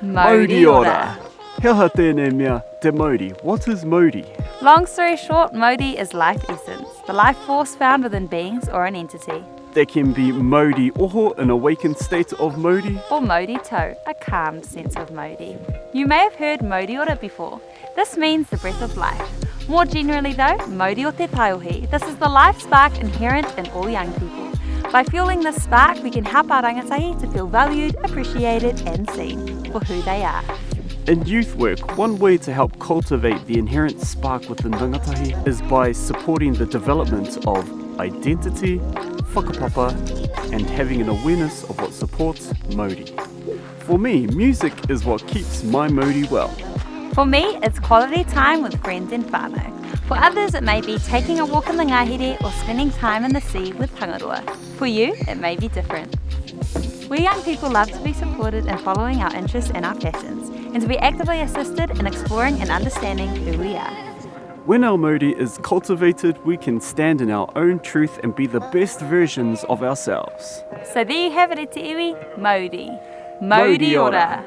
Mauri ora. He aha tēnei mea, te Mauri. What is Mauri? Long story short, Mauri is life essence, the life force found within beings or an entity. There can be Mauri oho, an awakened state of Mauri. Or Mauri tau, a calmed sense of Mauri. You may have heard Mauri ora before. This means the breath of life. More generally though, Mauri o te Taiohi. This is the life spark inherent in all young people. By fueling this spark, we can help our rangatahi to feel valued, appreciated and seen for who they are. In youth work, one way to help cultivate the inherent spark within rangatahi is by supporting the development of identity, whakapapa, and having an awareness of what supports Mauri. For me, music is what keeps my Mauri well. For me, it's quality time with friends and whānau. For others, it may be taking a walk in the ngahere or spending time in the sea with tangaroa. For you, it may be different. We young people love to be supported in following our interests and our passions, and to be actively assisted in exploring and understanding who we are. When our Mauri is cultivated, we can stand in our own truth and be the best versions of ourselves. So there you have it, e te iwi, Mauri. Mauri ora.